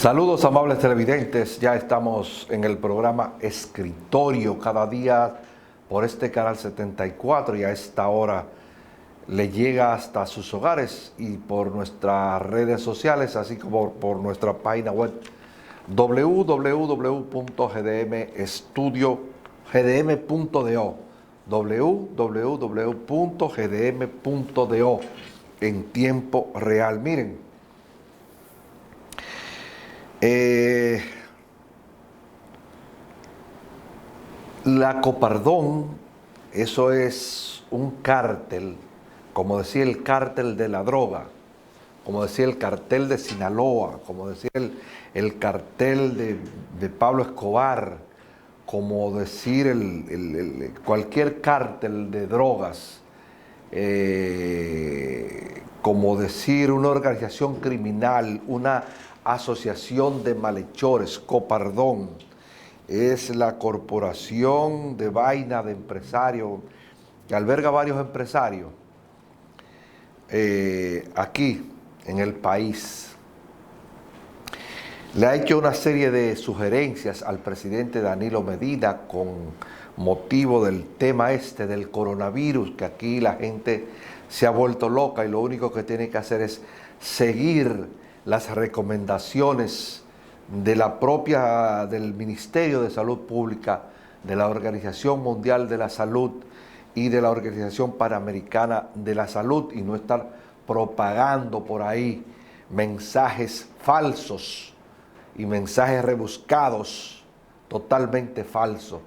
Saludos, amables televidentes, ya estamos en el programa Escritorio cada día por este canal 74 y a esta hora le llega hasta sus hogares y por nuestras redes sociales, así como por nuestra página web www.gdmstudio.gdm.do www.gdm.do en tiempo real. Miren, la Copardón, eso es un cártel, como decía el cártel de la droga, como decía el cartel de Sinaloa, como decía el cartel de Pablo Escobar, como decir cualquier cártel de drogas, como decir una organización criminal, una asociación de malhechores. Copardón es la corporación de vaina de empresarios que alberga varios empresarios aquí en el país. Le ha hecho una serie de sugerencias al presidente Danilo Medina con motivo del tema del coronavirus, que aquí la gente se ha vuelto loca y lo único que tiene que hacer es seguir las recomendaciones de del Ministerio de Salud Pública, de la Organización Mundial de la Salud y de la Organización Panamericana de la Salud, y no estar propagando por ahí mensajes falsos y mensajes rebuscados, totalmente falsos.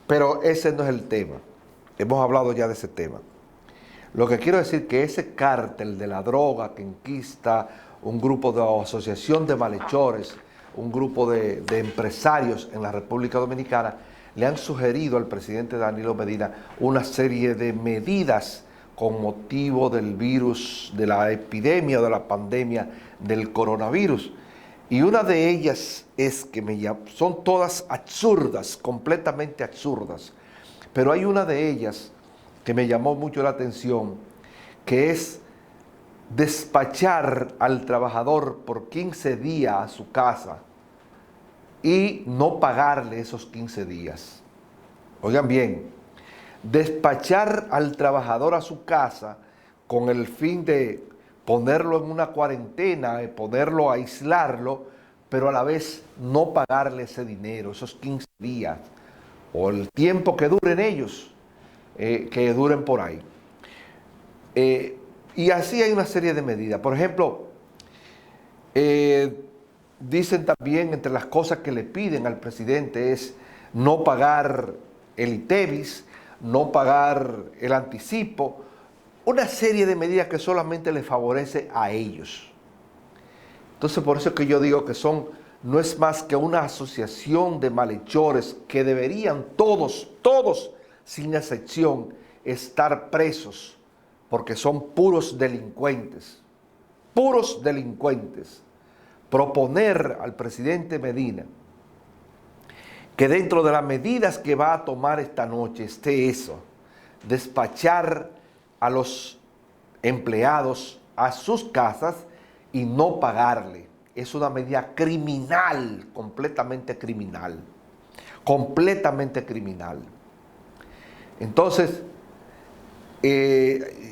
Pero ese no es el tema. Hemos hablado ya de ese tema. Lo que quiero decir es que ese cártel de la droga que enquista un grupo de asociación de malhechores, un grupo de empresarios en la República Dominicana, le han sugerido al presidente Danilo Medina una serie de medidas con motivo del virus, de la epidemia o de la pandemia del coronavirus. Y una de ellas es que son todas absurdas, completamente absurdas, pero hay una de ellas que me llamó mucho la atención, que es despachar al trabajador por 15 días a su casa y no pagarle esos 15 días. Oigan bien, despachar al trabajador a su casa con el fin de ponerlo en una cuarentena, ponerlo a aislarlo, pero a la vez no pagarle ese dinero, esos 15 días, o el tiempo que duren ellos, que duren por ahí. Y así hay una serie de medidas. Por ejemplo, dicen también, entre las cosas que le piden al presidente es no pagar el ITEVIS, no pagar el anticipo, una serie de medidas que solamente le favorece a ellos. Entonces, por eso es que yo digo que no es más que una asociación de malhechores que deberían todos, sin excepción, estar presos, porque son puros delincuentes. Proponer al presidente Medina que dentro de las medidas que va a tomar esta noche esté eso, despachar a los empleados a sus casas y no pagarle. Es una medida criminal, completamente criminal. Entonces,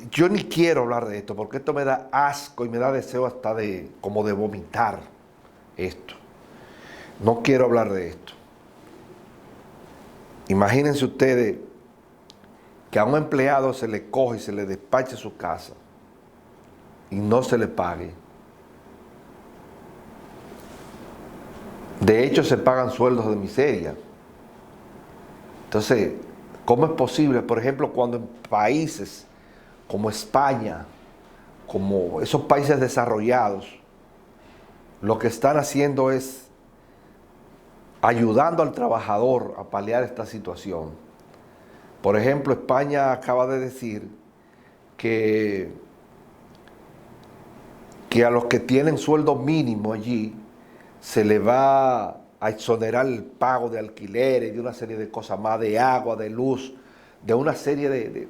yo ni quiero hablar de esto porque esto me da asco y me da deseo hasta como de vomitar esto. No quiero hablar de esto. Imagínense ustedes que a un empleado se le coge y se le despache a su casa y no se le pague. De hecho, se pagan sueldos de miseria. Entonces, ¿cómo es posible? Por ejemplo, cuando en países como España, como esos países desarrollados, lo que están haciendo es ayudando al trabajador a paliar esta situación. Por ejemplo, España acaba de decir que a los que tienen sueldo mínimo allí se le va a exonerar el pago de alquileres, de una serie de cosas más, de agua, de luz, de una serie de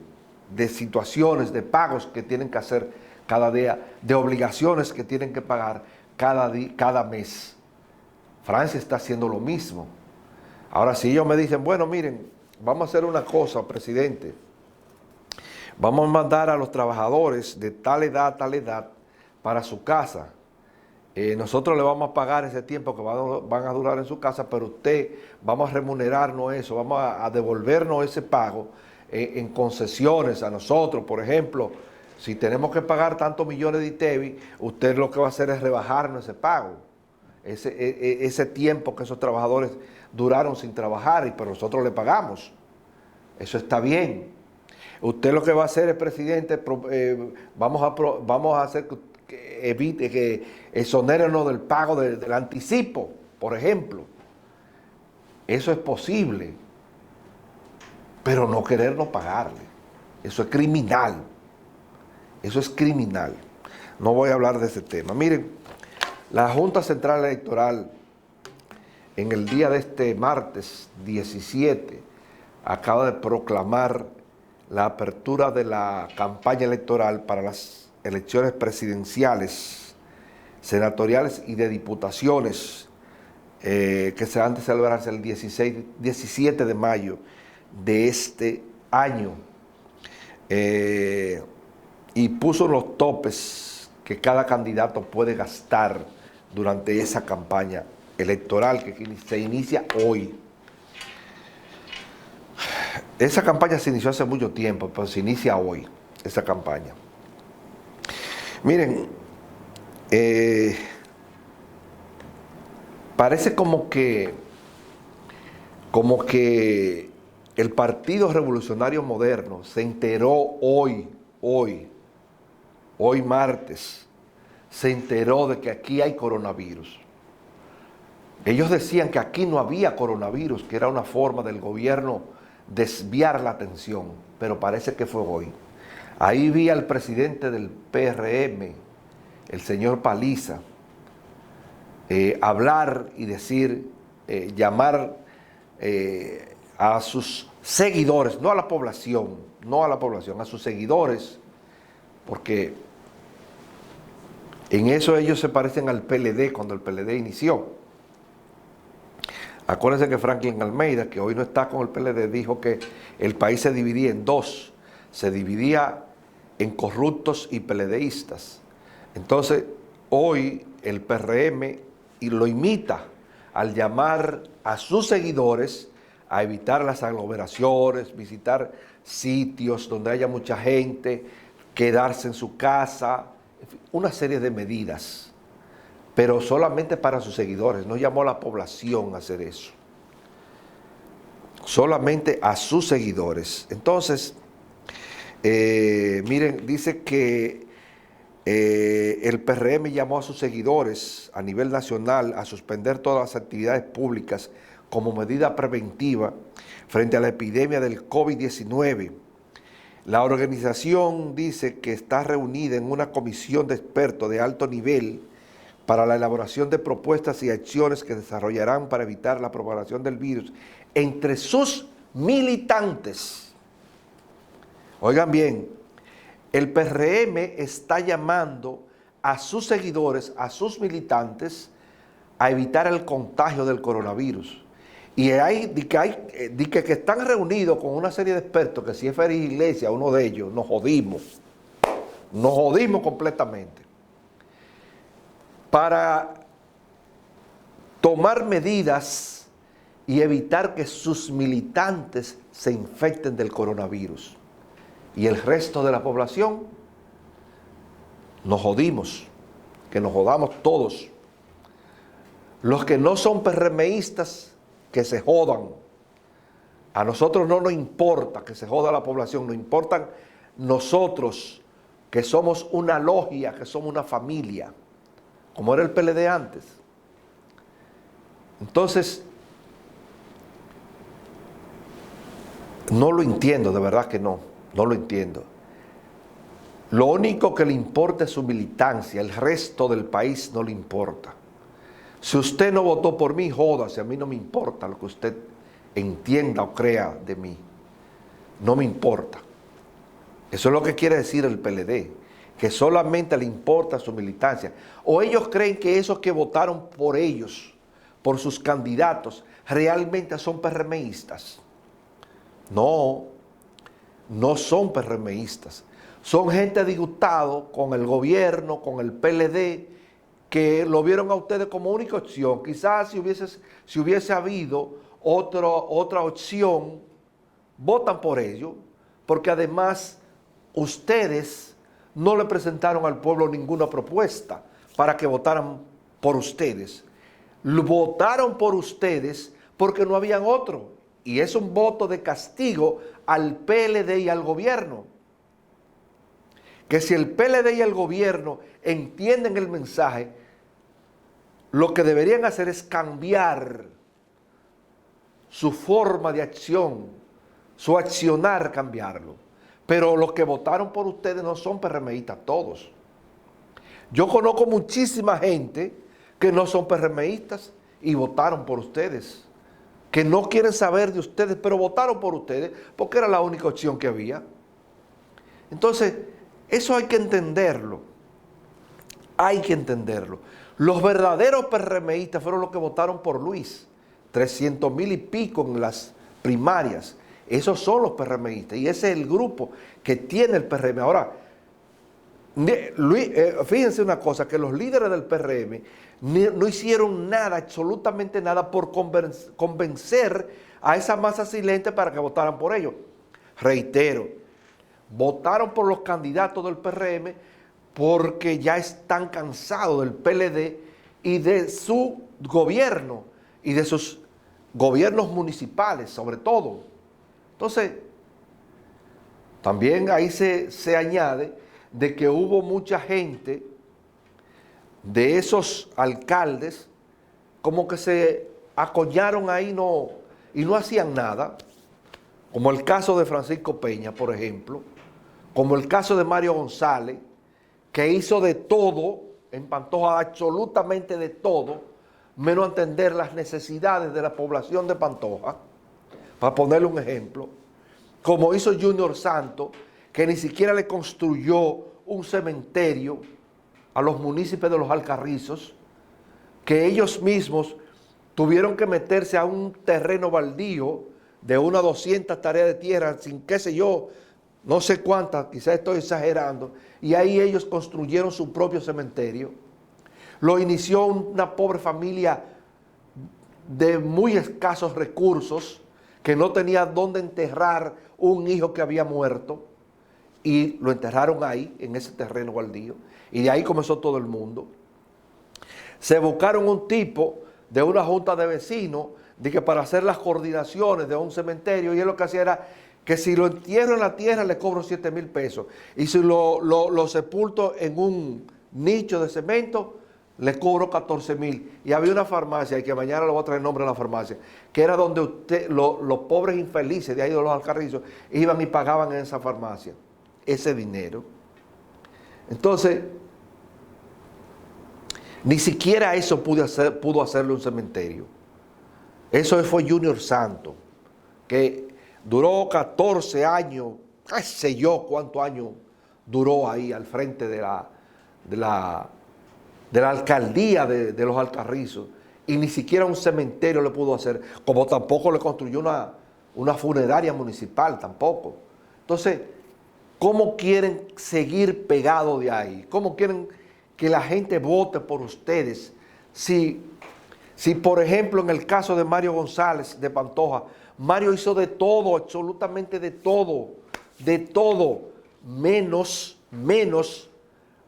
situaciones, de pagos que tienen que hacer cada día, de obligaciones que tienen que pagar cada mes. Francia está haciendo lo mismo. Ahora, si ellos me dicen, bueno, miren, vamos a hacer una cosa, presidente, vamos a mandar a los trabajadores de tal edad para su casa. Nosotros le vamos a pagar ese tiempo que van a durar en su casa, pero usted, vamos a remunerarnos eso, vamos a devolvernos ese pago en concesiones a nosotros. Por ejemplo, si tenemos que pagar tantos millones de ITEVI, usted lo que va a hacer es rebajarnos ese pago, ese tiempo que esos trabajadores duraron sin trabajar, pero nosotros le pagamos. Eso está bien. Usted lo que va a hacer es, presidente, vamos a hacer que evite, que exonérenos del pago del anticipo, por ejemplo. Eso es posible, pero no querernos pagarle. Eso es criminal. Eso es criminal. No voy a hablar de ese tema. Miren, la Junta Central Electoral, en el día de este martes 17, acaba de proclamar la apertura de la campaña electoral para las elecciones presidenciales, senatoriales y de diputaciones que se han de celebrarse el 17 de mayo de este año. Y puso los topes que cada candidato puede gastar durante esa campaña electoral que se inicia hoy. Esa campaña se inició hace mucho tiempo, pero se inicia hoy, esa campaña. Miren, parece como que el Partido Revolucionario Moderno se enteró hoy martes, se enteró de que aquí hay coronavirus. Ellos decían que aquí no había coronavirus, que era una forma del gobierno desviar la atención, pero parece que fue hoy. Ahí vi al presidente del PRM, el señor Paliza, hablar y decir, llamar a sus seguidores, no a la población, a sus seguidores, porque en eso ellos se parecen al PLD cuando el PLD inició. Acuérdense que Franklin Almeida, que hoy no está con el PLD, dijo que el país se dividía en dos. Se dividía en corruptos y PLDistas. Entonces, hoy el PRM lo imita al llamar a sus seguidores a evitar las aglomeraciones, visitar sitios donde haya mucha gente, quedarse en su casa, en fin, una serie de medidas. Pero solamente para sus seguidores, no llamó a la población a hacer eso. Solamente a sus seguidores. Entonces, miren, dice que el PRM llamó a sus seguidores a nivel nacional a suspender todas las actividades públicas como medida preventiva frente a la epidemia del COVID-19. La organización dice que está reunida en una comisión de expertos de alto nivel para la elaboración de propuestas y acciones que desarrollarán para evitar la propagación del virus entre sus militantes. Oigan bien, el PRM está llamando a sus seguidores, a sus militantes, a evitar el contagio del coronavirus. Y que están reunidos con una serie de expertos, que si es Félix Iglesias, uno de ellos, nos jodimos completamente, para tomar medidas y evitar que sus militantes se infecten del coronavirus. Y el resto de la población nos jodimos, que nos jodamos todos. Los que no son PRMistas, que se jodan. A nosotros no nos importa que se joda la población, nos importan nosotros, que somos una logia, que somos una familia, como era el PLD antes. Entonces, no lo entiendo, de verdad que no lo entiendo. Lo único que le importa es su militancia, el resto del país no le importa. Si usted no votó por mí, jódase, a mí no me importa lo que usted entienda o crea de mí. No me importa. Eso es lo que quiere decir el PLD, que solamente le importa su militancia. O ellos creen que esos que votaron por ellos, por sus candidatos realmente son PRMistas. No, no son PRMistas. Son gente disgustado con el gobierno, con el PLD, que lo vieron a ustedes como única opción. Quizás si hubiese habido otra opción, votan por ello, porque además ustedes no le presentaron al pueblo ninguna propuesta para que votaran por ustedes. Votaron por ustedes porque no habían otro. Y es un voto de castigo al PLD y al gobierno. Que si el PLD y el gobierno entienden el mensaje, lo que deberían hacer es cambiar su forma de acción, su accionar, cambiarlo. Pero los que votaron por ustedes no son PRMistas todos. Yo conozco muchísima gente que no son PRMistas y votaron por ustedes, que no quieren saber de ustedes, pero votaron por ustedes porque era la única opción que había. Entonces, eso hay que entenderlo. Hay que entenderlo. Los verdaderos PRMistas fueron los que votaron por Luis. 300,000 y pico en las primarias. Esos son los PRMistas y ese es el grupo que tiene el PRM. Ahora, fíjense una cosa, que los líderes del PRM no hicieron nada, absolutamente nada, por convencer a esa masa silente para que votaran por ellos. Reitero, votaron por los candidatos del PRM porque ya están cansados del PLD y de su gobierno y de sus gobiernos municipales, sobre todo. Entonces, también ahí se añade de que hubo mucha gente de esos alcaldes como que se acollaron ahí y no hacían nada, como el caso de Francisco Peña, por ejemplo, como el caso de Mario González, que hizo de todo en Pantoja, absolutamente de todo, menos entender las necesidades de la población de Pantoja, para ponerle un ejemplo, como hizo Junior Santos, que ni siquiera le construyó un cementerio a los municipios de los Alcarrizos, que ellos mismos tuvieron que meterse a un terreno baldío de unas 200 tareas de tierra, sin qué sé yo, no sé cuántas, quizás estoy exagerando, y ahí ellos construyeron su propio cementerio. Lo inició una pobre familia de muy escasos recursos, que no tenía dónde enterrar un hijo que había muerto, y lo enterraron ahí, en ese terreno baldío, y de ahí comenzó todo el mundo. Se buscaron un tipo de una junta de vecinos, de que para hacer las coordinaciones de un cementerio, y él lo que hacía era que si lo entierro en la tierra le cobro 7,000 pesos, y si lo sepulto en un nicho de cemento, le cobro 14,000. Y había una farmacia, y que mañana le voy a traer el nombre de la farmacia, que era donde los pobres infelices de ahí de los Alcarrizos iban y pagaban en esa farmacia ese dinero. Entonces, ni siquiera eso pudo hacerle un cementerio. Eso fue Junior Santos, que duró 14 años, qué sé yo cuántos años duró ahí al frente de la alcaldía de los Alcarrizos, y ni siquiera un cementerio le pudo hacer, como tampoco le construyó una funeraria municipal, tampoco. Entonces, ¿cómo quieren seguir pegados de ahí? ¿Cómo quieren que la gente vote por ustedes? Si por ejemplo, en el caso de Mario González de Pantoja, Mario hizo de todo, absolutamente de todo, menos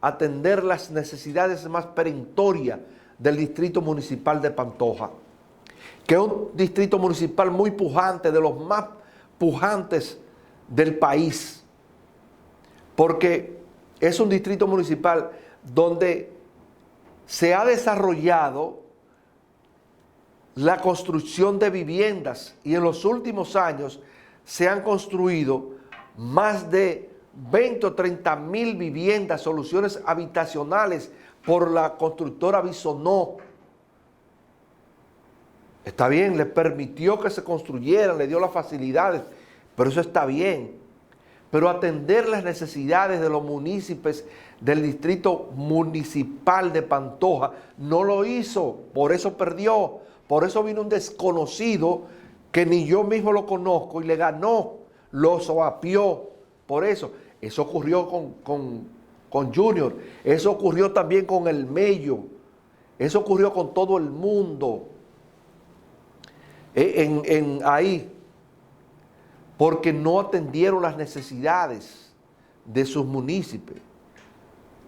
atender las necesidades más perentorias del distrito municipal de Pantoja, que es un distrito municipal muy pujante, de los más pujantes del país, porque es un distrito municipal donde se ha desarrollado la construcción de viviendas, y en los últimos años se han construido más de 20 o 30,000 viviendas, soluciones habitacionales por la constructora Bisonó. Está bien, le permitió que se construyeran, le dio las facilidades, pero eso está bien. Pero atender las necesidades de los municipios del distrito municipal de Pantoja no lo hizo, por eso perdió, Por eso vino un desconocido que ni yo mismo lo conozco y le ganó, lo soapió. Por eso, eso ocurrió con Junior, eso ocurrió también con el Mello, eso ocurrió con todo el mundo ahí, porque no atendieron las necesidades de sus municipios.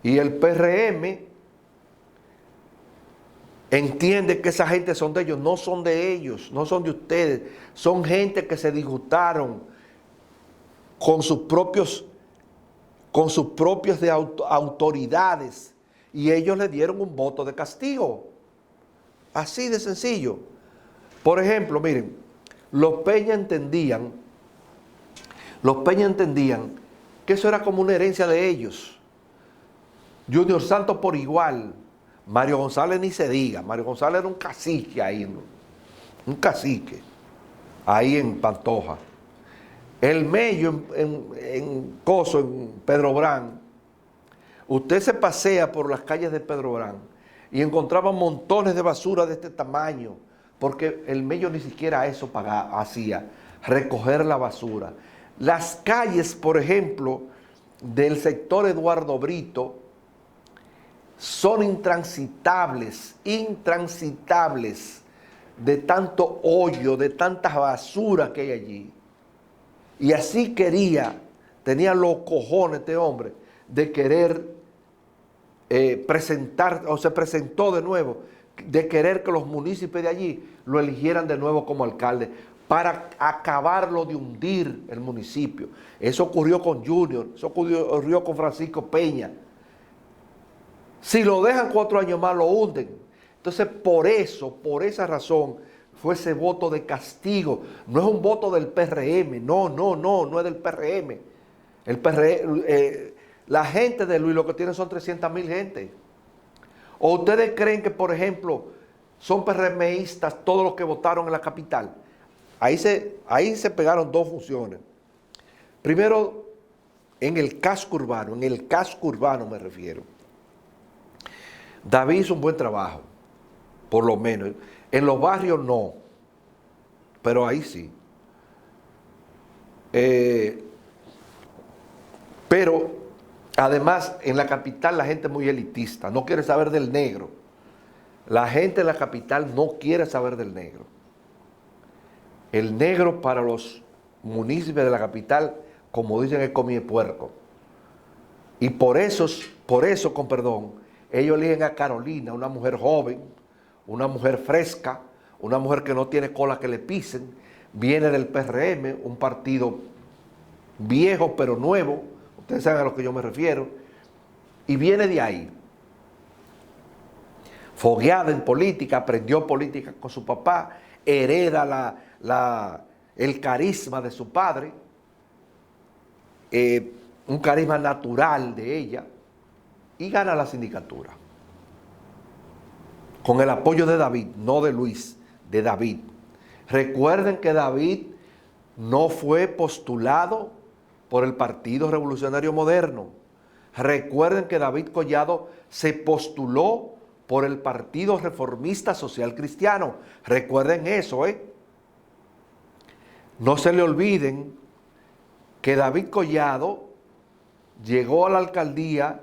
Y el PRM entiende que esa gente son de ellos, no son de ellos, no son de ustedes, son gente que se disgustaron con sus propios autoridades y ellos le dieron un voto de castigo. Así de sencillo. Por ejemplo, miren, los Peña entendían que eso era como una herencia de ellos. Junior Santos por igual, Mario González ni se diga, Mario González era un cacique ahí, ¿no? Un cacique, ahí en Pantoja. El Mello en Pedro Brán, usted se pasea por las calles de Pedro Brán y encontraba montones de basura de este tamaño, porque el Mello ni siquiera eso hacía, recoger la basura. Las calles, por ejemplo, del sector Eduardo Brito, son intransitables de tanto hoyo, de tanta basura que hay allí. Y así tenía los cojones este hombre de querer presentar, o se presentó de nuevo, de querer que los municipios de allí lo eligieran de nuevo como alcalde, para acabarlo de hundir el municipio. Eso ocurrió con Junior, eso ocurrió con Francisco Peña. Si lo dejan 4 años más, lo hunden. Entonces, por esa razón, fue ese voto de castigo. No es un voto del PRM, no es del PRM. La gente de Luis lo que tiene son 300,000 gente. ¿O ustedes creen que, por ejemplo, son PRMistas todos los que votaron en la capital? Ahí se pegaron 2 funciones. Primero, en el casco urbano me refiero. David hizo un buen trabajo, por lo menos. En los barrios no, pero ahí sí. Pero además en la capital la gente es muy elitista, no quiere saber del negro. La gente de la capital no quiere saber del negro. El negro para los municipios de la capital, como dicen, es comida de puerco. Y por eso, con perdón, ellos eligen a Carolina, una mujer joven, una mujer fresca, una mujer que no tiene cola que le pisen, viene del PRM, un partido viejo pero nuevo, ustedes saben a lo que yo me refiero, y viene de ahí. Fogueada en política, aprendió política con su papá, hereda el carisma de su padre, un carisma natural de ella, y gana la sindicatura. Con el apoyo de David, no de Luis, de David. Recuerden que David no fue postulado por el Partido Revolucionario Moderno. Recuerden que David Collado se postuló por el Partido Reformista Social Cristiano. Recuerden eso, No se le olviden que David Collado llegó a la alcaldía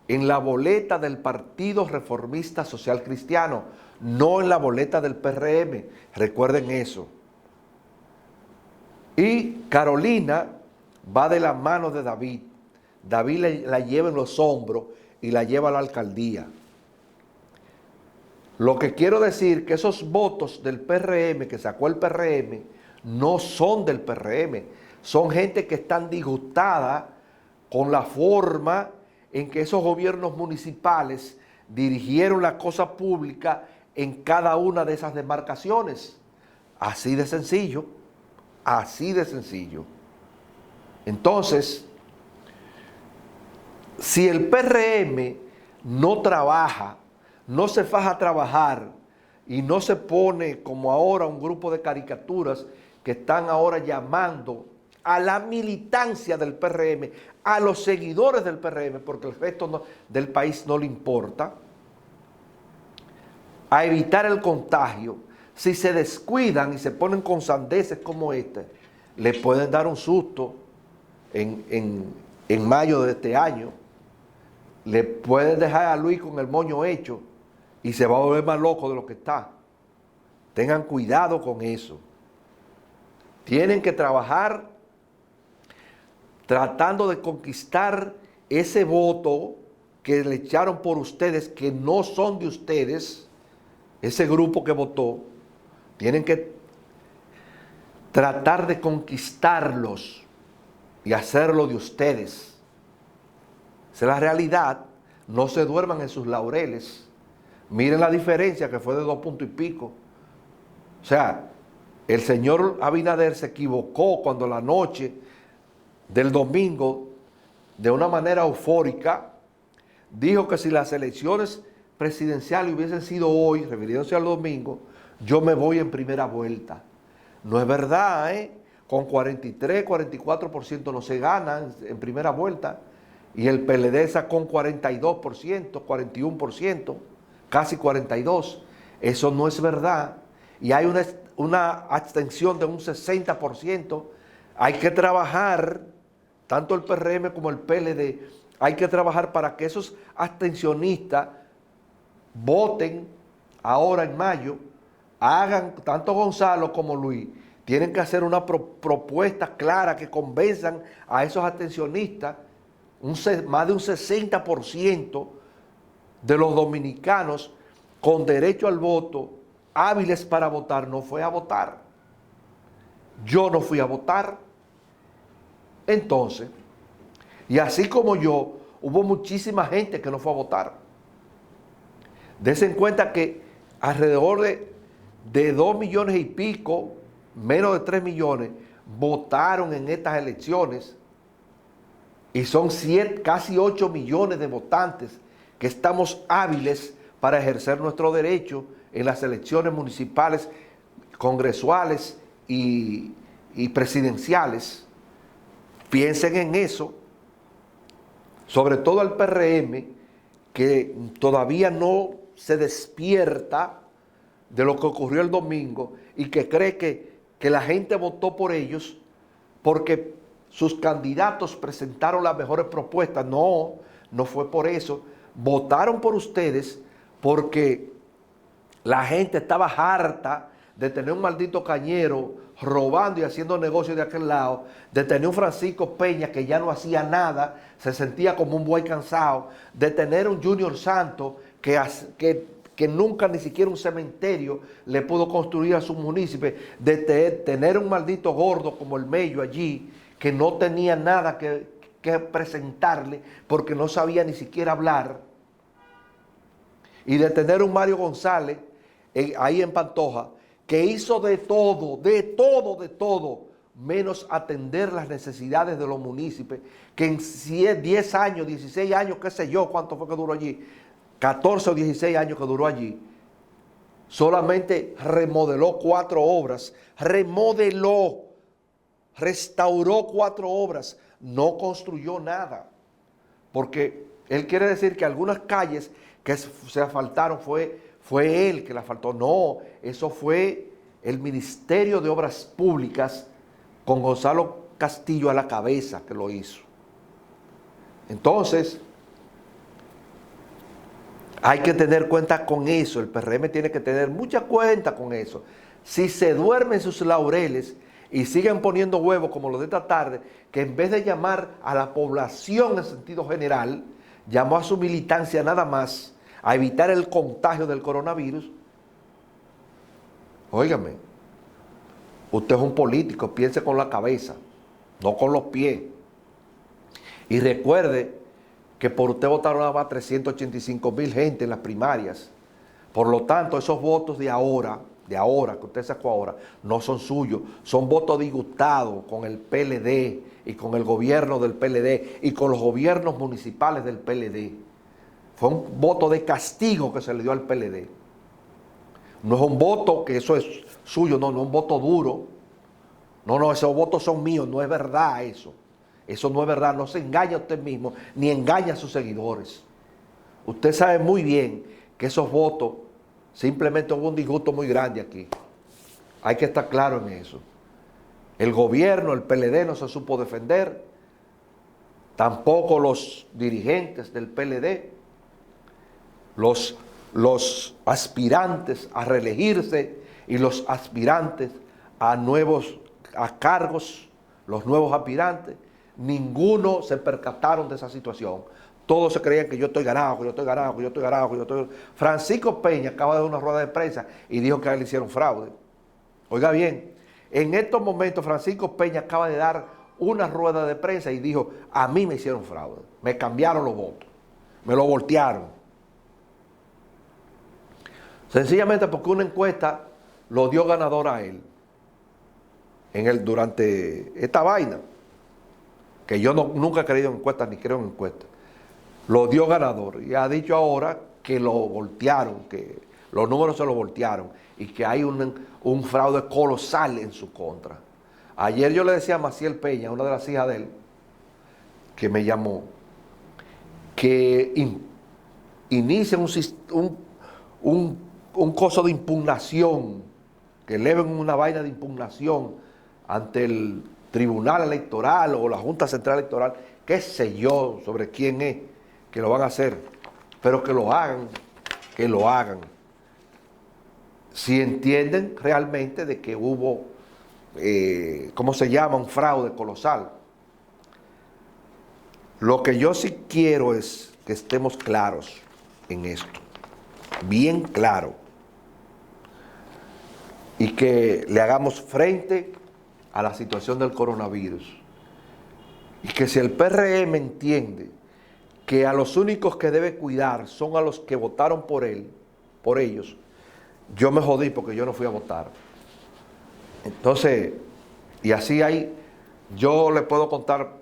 en la boleta del Partido Reformista Social Cristiano, no en la boleta del PRM. Recuerden eso. Y Carolina va de la mano de David. David la lleva en los hombros y la lleva a la alcaldía. Lo que quiero decir que esos votos del PRM que sacó el PRM no son del PRM, son gente que están disgustada con la forma en que esos gobiernos municipales dirigieron la cosa pública en cada una de esas demarcaciones. Así de sencillo, así de sencillo. Entonces, si el PRM no trabaja, no se faja a trabajar y no se pone como ahora un grupo de caricaturas que están ahora llamando a la militancia del PRM, a los seguidores del PRM, porque el resto del país no le importa, a evitar el contagio, si se descuidan y se ponen con sandeces como este, le pueden dar un susto en mayo de este año. Le pueden dejar a Luis con el moño hecho y se va a volver más loco de lo que está. Tengan cuidado con eso. Tienen que trabajar tratando de conquistar ese voto que le echaron por ustedes, que no son de ustedes, ese grupo que votó. Tienen que tratar de conquistarlos y hacerlo de ustedes. Esa es la realidad. No se duerman en sus laureles. Miren la diferencia, que fue de 2 puntos y pico. O sea, el señor Abinader se equivocó cuando la noche del domingo, de una manera eufórica, dijo que si las elecciones presidenciales hubiesen sido hoy, refiriéndose al domingo, yo me voy en primera vuelta. No es verdad, ¿eh? Con 43, 44% no se gana en primera vuelta, y el PLD sacó un 42%, 41%, casi 42%. Eso no es verdad. Y hay una abstención de un 60%. Hay que trabajar, tanto el PRM como el PLD, hay que trabajar para que esos abstencionistas voten ahora en mayo, hagan, tanto Gonzalo como Luis, tienen que hacer una propuesta clara que convenzan a esos abstencionistas. Más de un 60% de los dominicanos con derecho al voto, hábiles para votar, no fue a votar. Yo no fui a votar. Entonces, y así como yo, hubo muchísima gente que no fue a votar. Dense en cuenta que alrededor de 2 millones y pico, menos de 3 millones, votaron en estas elecciones. Y son casi 8 millones de votantes que estamos hábiles para ejercer nuestro derecho en las elecciones municipales, congresuales y presidenciales. Piensen en eso, sobre todo al PRM, que todavía no se despierta de lo que ocurrió el domingo y que cree que la gente votó por ellos porque sus candidatos presentaron las mejores propuestas. No, no fue por eso. Votaron por ustedes porque la gente estaba harta de tener un maldito Cañero robando y haciendo negocios de aquel lado, de tener un Francisco Peña que ya no hacía nada, se sentía como un buey cansado, de tener un Junior Santos que nunca ni siquiera un cementerio le pudo construir a su municipio, de tener un maldito gordo como el Mello allí, que no tenía nada que presentarle porque no sabía ni siquiera hablar, y de tener un Mario González ahí en Pantoja, que hizo de todo, menos atender las necesidades de los municipios, que en 10 años, 16 años, qué sé yo, cuánto fue que duró allí, 14 o 16 años que duró allí, solamente remodeló 4 obras, restauró 4 obras, no construyó nada, porque él quiere decir que algunas calles que se asfaltaron fue él que la asfaltó. No, eso fue el Ministerio de Obras Públicas con Gonzalo Castillo a la cabeza que lo hizo. Entonces, hay que tener cuenta con eso, el PRM tiene que tener mucha cuenta con eso. Si se duermen sus laureles y siguen poniendo huevos como los de esta tarde, que en vez de llamar a la población en sentido general, llamó a su militancia nada más a evitar el contagio del coronavirus. Óigame, usted es un político, piense con la cabeza, no con los pies. Y recuerde que por usted votaron nada más 385,000 gente en las primarias. Por lo tanto, esos votos de ahora, que usted sacó ahora, no son suyos, son votos disgustados con el PLD y con el gobierno del PLD y con los gobiernos municipales del PLD. Fue un voto de castigo que se le dio al PLD. No es un voto que eso es suyo, no es un voto duro. No, esos votos son míos, no es verdad eso. Eso no es verdad, no se engaña a usted mismo, ni engaña a sus seguidores. Usted sabe muy bien que esos votos simplemente hubo un disgusto muy grande aquí. Hay que estar claro en eso. El gobierno, el PLD no se supo defender, tampoco los dirigentes del PLD, los aspirantes a reelegirse y los aspirantes a cargos, los nuevos aspirantes, ninguno se percataron de esa situación. Todos se creían que yo estoy ganado, que yo estoy ganado, que yo estoy ganado, que yo estoy... Francisco Peña acaba de dar una rueda de prensa y dijo que a él le hicieron fraude. Oiga bien, en estos momentos Francisco Peña acaba de dar una rueda de prensa y dijo, a mí me hicieron fraude, me cambiaron los votos, me lo voltearon. Sencillamente porque una encuesta lo dio ganador a él durante esta vaina, que yo nunca he creído en encuestas ni creo en encuestas. Lo dio ganador y ha dicho ahora que lo voltearon, que los números se lo voltearon y que hay un fraude colosal en su contra. Ayer yo le decía a Maciel Peña, una de las hijas de él, que me llamó, que inicie un coso de impugnación, que eleven una vaina de impugnación ante el Tribunal Electoral o la Junta Central Electoral, qué sé yo sobre quién es, que lo van a hacer, pero que lo hagan, que lo hagan. Si entienden realmente de que hubo, ¿cómo se llama?, un fraude colosal. Lo que yo sí quiero es que estemos claros en esto, bien claro, y que le hagamos frente a la situación del coronavirus. Y que si el PRM entiende que a los únicos que debe cuidar son a los que votaron por él, por ellos, yo me jodí porque yo no fui a votar. Entonces, y así hay, yo le puedo contar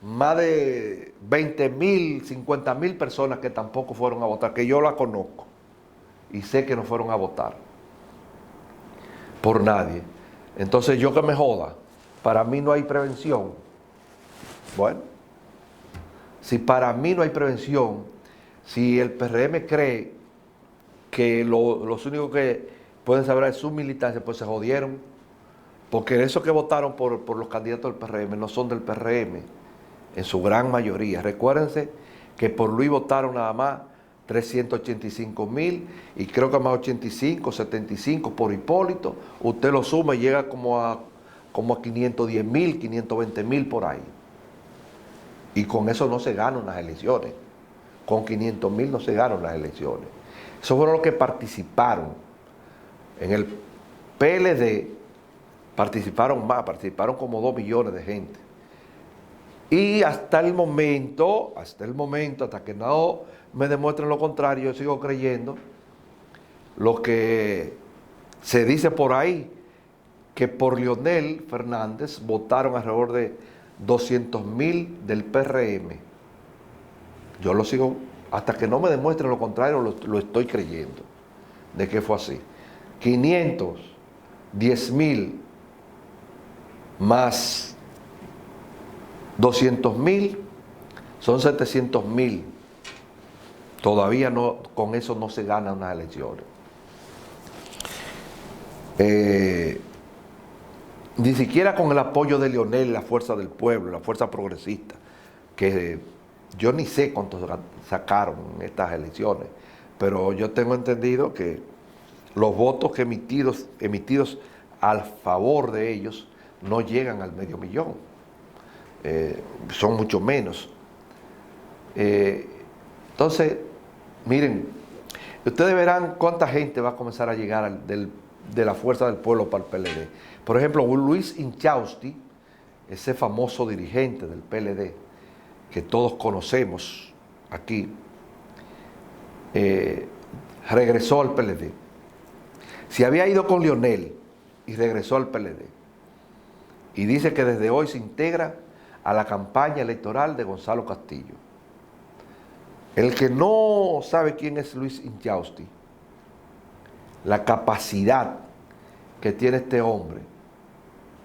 más de 20,000, 50,000 personas que tampoco fueron a votar, que yo la conozco y sé que no fueron a votar por nadie. Entonces yo que me joda, para mí no hay prevención. Bueno, si para mí no hay prevención, si el PRM cree que los únicos que pueden saber es su militancia, pues se jodieron, porque esos que votaron por los candidatos del PRM no son del PRM, en su gran mayoría. Recuérdense que por Luis votaron nada más 385,000 y creo que más 85, 75 por Hipólito. Usted lo suma y llega como a 510,000, 520,000 por ahí. Y con eso no se ganan las elecciones. Con 500,000 no se ganan las elecciones. Esos fueron los que participaron. En el PLD participaron más, participaron como 2 millones de gente. Y hasta el momento, hasta que no me demuestren lo contrario, yo sigo creyendo lo que se dice por ahí, que por Leonel Fernández votaron alrededor de 200,000 del PRM. Yo lo sigo, hasta que no me demuestren lo contrario, lo estoy creyendo, de que fue así. 510,000 más 200,000 son 700,000. Todavía no, con eso no se ganan unas elecciones. Ni siquiera con el apoyo de Leonel, la fuerza del pueblo, la fuerza progresista, que yo ni sé cuántos sacaron en estas elecciones, pero yo tengo entendido que los votos que emitidos a favor de ellos no llegan al 500,000. Son mucho menos. Entonces, miren, ustedes verán cuánta gente va a comenzar a llegar de la fuerza del pueblo para el PLD. Por ejemplo, Luis Inchausti, ese famoso dirigente del PLD que todos conocemos aquí, regresó al PLD. Se había ido con Leonel y regresó al PLD. Y dice que desde hoy se integra a la campaña electoral de Gonzalo Castillo. El que no sabe quién es Luis Inchausti, la capacidad que tiene este hombre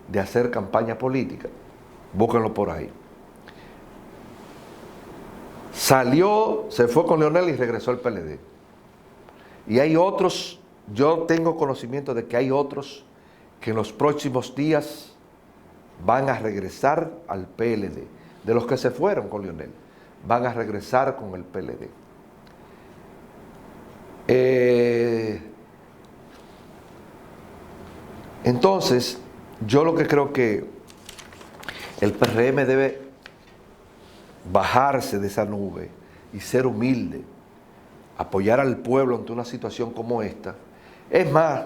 de hacer campaña política, búsquenlo por ahí. Salió, se fue con Leonel y regresó al PLD. Y hay otros, yo tengo conocimiento de que hay otros que en los próximos días van a regresar al PLD. De los que se fueron con Leonel, van a regresar con el PLD. Entonces, yo lo que creo que el PRM debe bajarse de esa nube y ser humilde, apoyar al pueblo ante una situación como esta. Es más,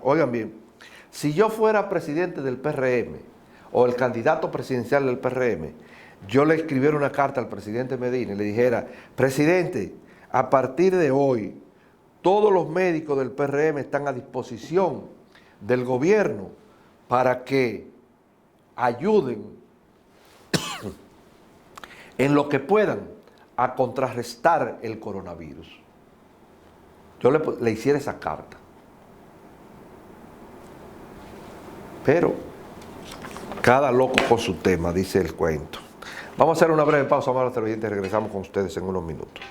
oigan bien, si yo fuera presidente del PRM o el candidato presidencial del PRM, yo le escribiera una carta al presidente Medina y le dijera: presidente, a partir de hoy, todos los médicos del PRM están a disposición del gobierno para que ayuden en lo que puedan a contrarrestar el coronavirus. Yo le hiciera esa carta. Pero cada loco con su tema, dice el cuento. Vamos a hacer una breve pausa, amables televidentes, y regresamos con ustedes en unos minutos.